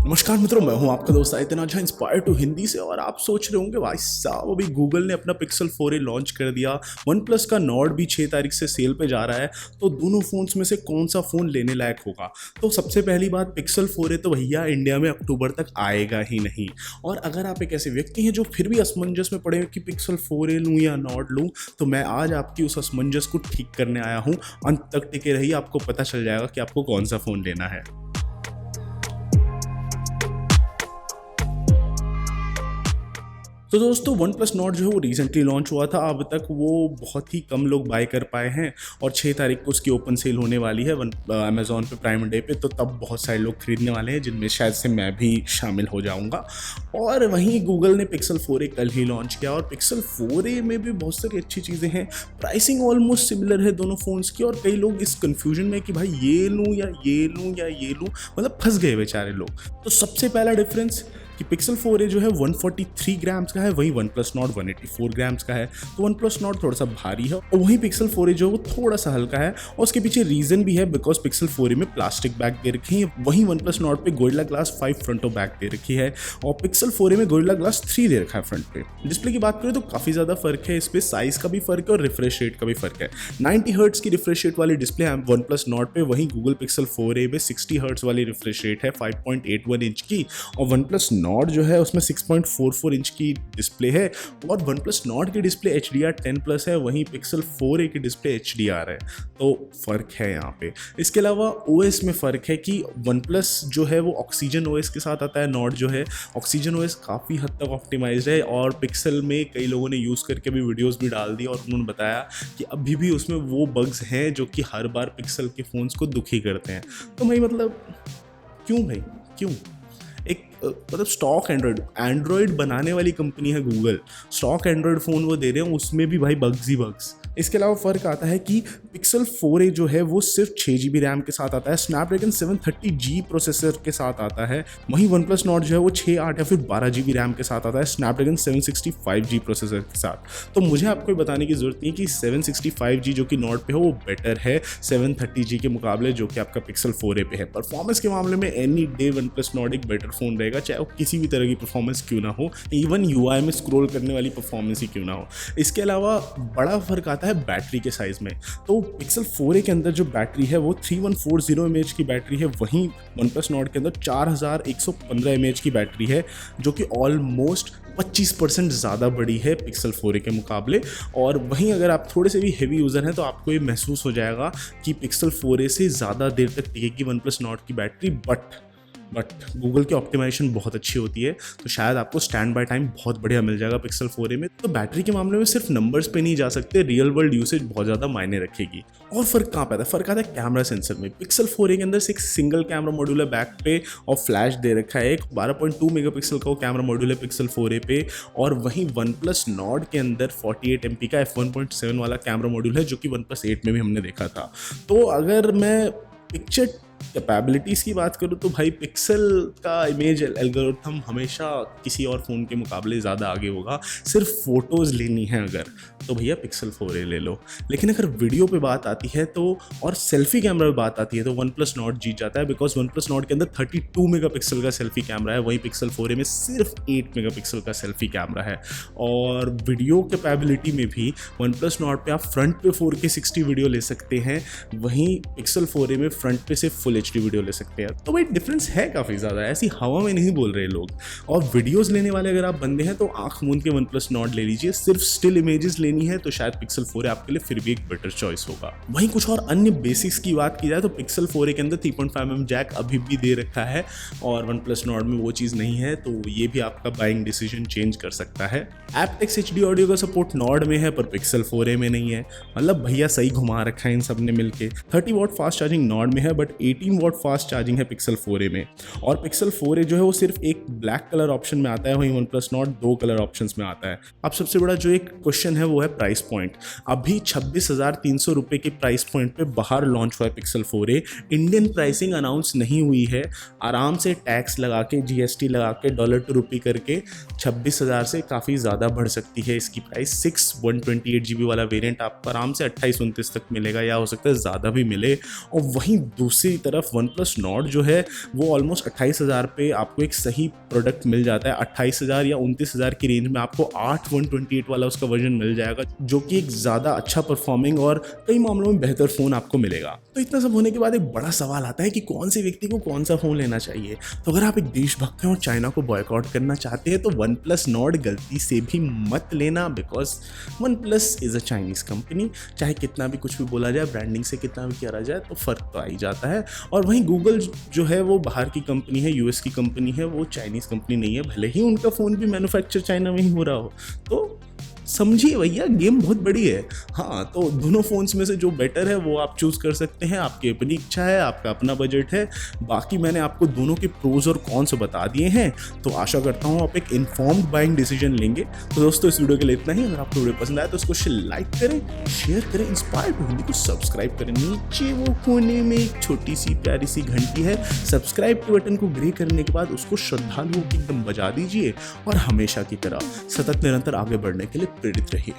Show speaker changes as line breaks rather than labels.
नमस्कार मित्रों, मैं हूं आपका दोस्त आयतन झा इंस्पायर टू हिंदी से। और आप सोच रहे होंगे भाई साहब अभी गूगल ने अपना पिक्सल 4a लॉन्च कर दिया, वन प्लस का नॉर्ड भी 6 तारीख से सेल पे जा रहा है, तो दोनों फोन्स में से कौन सा फ़ोन लेने लायक होगा। तो सबसे पहली बात, पिक्सल 4a तो भैया इंडिया में अक्टूबर तक आएगा ही नहीं। और अगर आप एक ऐसे व्यक्ति हैं जो फिर भी असमंजस में पड़े कि पिक्सल 4a लूँ या नॉर्ड लूँ, तो मैं आज आपकी उस असमंजस को ठीक करने आया हूँ। अंत तक टिके रहिए, आपको पता चल जाएगा कि आपको कौन सा फ़ोन लेना है। तो दोस्तों, वन प्लस नॉट जो है वो रिसेंटली लॉन्च हुआ था। अब तक वो बहुत ही कम लोग बाय कर पाए हैं और 6 तारीख को उसकी ओपन सेल होने वाली है अमेजोन पे प्राइम डे पे। तो तब बहुत सारे लोग खरीदने वाले हैं, जिनमें शायद से मैं भी शामिल हो जाऊंगा। और वहीं गूगल ने पिक्सल 4a कल ही लॉन्च किया, और पिक्सल 4a में भी बहुत सारी अच्छी चीज़ें हैं। प्राइसिंग ऑलमोस्ट सिमिलर है दोनों फ़ोन्स की, और कई लोग इस कन्फ्यूजन में कि भाई ये लूँ या ये लूँ या ये लूँ, मतलब फंस गए बेचारे लोग। तो सबसे पहला डिफरेंस कि पिक्सल 4a जो है 143 ग्राम्स का है, वहीं वन प्लस नॉट 184 ग्राम्स का है। तो वन प्लस नॉट थोड़ा सा भारी है और वहीं पिक्सल 4a जो है वो थोड़ा सा हल्का है। और उसके पीछे रीजन भी है, बिकॉज पिक्सल 4a में प्लास्टिक बैक दे रखी है, वहीं वन प्लस नॉट पे गोरिल्ला ग्लास 5 फ्रंट और बैक दे रखी है, और पिक्सल 4a में गोरिल्ला ग्लास 3 दे रखा है फ्रंट पे। डिस्प्ले की बात करें तो काफ़ी ज़्यादा फर्क है, इस पर साइज का भी फर्क है और रिफ्रेश रेट का भी फर्क है। 90 हर्ट्स की रिफ्रेश रेट वाली डिस्प्ले है वन प्लस नॉट पे, वहीं गूगल पिक्सल 4a में 60 हर्ट्स वाली रिफ्रेश रेट है 5.81 इंच की, और वन प्लस नॉट जो है उसमें 6.44 इंच की डिस्प्ले है। और वन प्लस नॉट की डिस्प्ले HDR10+ है, वहीं पिक्सल 4a की डिस्प्ले HDR है। तो फर्क है यहाँ पे। इसके अलावा OS में फ़र्क है कि वन प्लस जो है वो ऑक्सीजन OS के साथ आता है, नॉट जो है ऑक्सीजन OS काफ़ी हद तक ऑप्टिमाइज्ड है। और पिक्सल में कई लोगों ने यूज़ करके भी वीडियोस भी डाल दी, और उन्होंने बताया कि अभी भी उसमें वो बग्स हैं जो कि हर बार पिक्सल के फ़ोन्स को दुखी करते हैं। तो भाई मतलब क्यों भाई, क्यों? एक मतलब स्टॉक एंड्रॉयड बनाने वाली कंपनी है गूगल, स्टॉक एंड्रॉयड फ़ोन वो दे रहे हैं, उसमें भी भाई बग्स ही बग्स। इसके अलावा फ़र्क आता है कि पिक्सल 4a जो है वो सिर्फ 6 GB रैम के साथ आता है, स्नैपड्रैगन 730G प्रोसेसर के साथ आता है। वहीं वन प्लस नॉट जो है वो 6, 8 या फिर 12 GB रैम के साथ आता है, स्नैपड्रैगन 765G प्रोसेसर के साथ। तो मुझे आपको बताने की ज़रूरत नहीं कि 765G जो कि नॉट पे है वो बेटर है 730G के मुकाबले जो कि आपका पिक्सल 4a पे है। परफॉर्मेंस के मामले में any day one plus not एक बेटर फ़ोन रहेगा, चाहे वो किसी भी तरह की परफॉर्मेंस क्यों ना हो, इवन UI में स्क्रॉल करने वाली परफॉर्मेंस ही क्यों ना हो। इसके अलावा बड़ा फ़र्क आता है बैटरी के साइज़ में। तो पिक्सल 4a के अंदर जो बैटरी है वो 3140 mAh की बैटरी है, वहीं वन प्लस नॉट के अंदर 4115 mAh की बैटरी है, जो कि ऑलमोस्ट 25% ज़्यादा बड़ी है पिक्सल 4a के मुकाबले। और वहीं अगर आप थोड़े से भी हेवी यूज़र हैं तो आपको ये महसूस हो जाएगा कि पिक्सल 4a से ज़्यादा देर तक टिकेगी वन प्लस नॉट की बैटरी। बट गूगल की ऑप्टिमाइजेशन बहुत अच्छी होती है, तो शायद आपको स्टैंड बाय टाइम बहुत बढ़िया मिल जाएगा पिक्सल 4a में। तो बैटरी के मामले में सिर्फ नंबर्स पे नहीं जा सकते, रियल वर्ल्ड यूसेज बहुत ज़्यादा मायने रखेगी। और फर्क कहाँ पे आता है? फर्क आता है कैमरा सेंसर में। पिक्सल 4a के अंदर से एक सिंगल कैमरा मॉड्यूल है बैक पे, और फ्लैश दे रखा है। एक 12.2 मेगापिक्सल का वो कैमरा मॉड्यूल है पिक्सल 4a पे। और वहीं वन प्लस नॉट के अंदर 48 MP का f1.7 वाला कैमरा मॉड्यूल है, जो कि वन प्लस 8 में भी हमने देखा था। तो अगर मैं पिक्चर कैपेबिलिटीज़ की बात करूँ तो भाई पिक्सल का इमेज एल्गोरिथम हमेशा किसी और फ़ोन के मुकाबले ज़्यादा आगे होगा। सिर्फ फ़ोटोज़ लेनी है अगर, तो भैया पिक्सल 4a ले लो। लेकिन अगर वीडियो पे बात आती है तो, और सेल्फी कैमरा पे बात आती है, तो वन प्लस नॉट जीत जाता है, बिकॉज वन प्लस नॉट के अंदर 32 मेगापिक्सल का सेल्फी कैमरा है, वहीं पिक्सल 4a में सिर्फ 8 मेगापिक्सल का सेल्फी कैमरा है। और वीडियो कैपेबिलिटी में भी वन प्लस नॉट पे आप फ्रंट पे 4K 60 वीडियो ले सकते हैं, वहीं पिक्सल 4a में फ्रंट पे से फुल HD वीडियो ले सकते हैं। तो भाई डिफरेंस है काफ़ी ज़्यादा, ऐसी हवा में नहीं बोल रहे लोग। और वीडियोस लेने वाले अगर आप बंदे हैं तो आंख मूंद के वन प्लस नॉट ले लीजिए। सिर्फ स्टिल इमेजेस लेनी है तो शायद पिक्सल 4a आपके लिए फिर भी एक बेटर चॉइस होगा। वहीं कुछ और अन्य बेसिक्स की बात की जाए तो पिक्सल 4a के अंदर 3.5mm जैक अभी भी दे रखा है, और वन प्लस नॉट में वो चीज़ नहीं है, तो ये भी आपका बाइंग डिसीजन चेंज कर सकता है। एप्टेक्स HD ऑडियो का सपोर्ट नॉट में है पर पिक्सल 4a में नहीं है। मतलब भैया सही घुमा रखा है इन सब ने मिलके। 30 वॉट फास्ट चार्जिंग नॉट में है, बट 18 वॉट फास्ट चार्जिंग है पिक्सल 4a में। और पिक्सल 4a जो है वो सिर्फ एक ब्लैक कलर ऑप्शन में आता है, वहीं one plus not 2 colour options में आता है। अब सबसे बड़ा जो एक क्वेश्चन है वो है प्राइस पॉइंट। अभी 26,300 रुपये के प्राइस पॉइंट पे बाहर लॉन्च हुआ है pixel 4a। Indian pricing announce नहीं हुई है, आराम से टैक्स लगा के GST लगा के डॉलर टू रुपी करके 26,000 से काफ़ी ज़्यादा बढ़ सकती है इसकी प्राइस। 128 GB वाला वेरिएंट आपको आराम से 28-29 तक मिलेगा, या हो सकता है ज़्यादा भी मिले। और वहीं दूसरी तरफ वन प्लस नॉट जो है वो ऑलमोस्ट 28,000 पे आपको एक सही प्रोडक्ट मिल जाता है। 28,000 या 29,000 की रेंज में आपको 8 128 वाला उसका वर्जन मिल जाएगा, जो कि एक ज़्यादा अच्छा परफॉर्मिंग और कई मामलों में बेहतर फ़ोन आपको मिलेगा। तो इतना सब होने के बाद एक बड़ा सवाल आता है कि कौन से व्यक्ति को कौन सा फ़ोन लेना चाहिए। तो अगर आप एक देशभक्त हैं और चाइना को बॉयकॉट करना चाहते हैं तो वन प्लस नॉट गलती से भी मत लेना, because one plus is a Chinese company. चाहे कितना भी कुछ भी बोला जाए, ब्रांडिंग से कितना भी किया जाए, तो फ़र्क तो आ ही जाता है। और वहीं गूगल जो है वो बाहर की कंपनी है, यूएस की कंपनी है, वो चाइनीज़ कंपनी नहीं है, भले ही उनका फ़ोन भी मैन्युफैक्चर चाइना में ही हो रहा हो। तो समझिए भैया, गेम बहुत बड़ी है। हाँ, तो दोनों फ़ोन्स में से जो बेटर है वो आप चूज़ कर सकते हैं, आपकी अपनी इच्छा है, आपका अपना बजट है। बाकी मैंने आपको दोनों के प्रोज और कॉन्स बता दिए हैं, तो आशा करता हूँ आप एक इन्फॉर्म्ड बाइंग डिसीजन लेंगे। तो दोस्तों, इस वीडियो के लिए इतना ही। अगर आपको वीडियो पसंद आया तो इसको लाइक करें, शेयर करें, इंस्पायर हिंदी को सब्सक्राइब करें। नीचे वो कोने में एक छोटी सी प्यारी सी घंटी है, सब्सक्राइब के बटन को ग्रे करने के बाद उसको श्रद्धालुओं की एकदम बजा दीजिए और हमेशा की तरह सतत निरंतर आगे बढ़ने के लिए प्रेरित रहिए।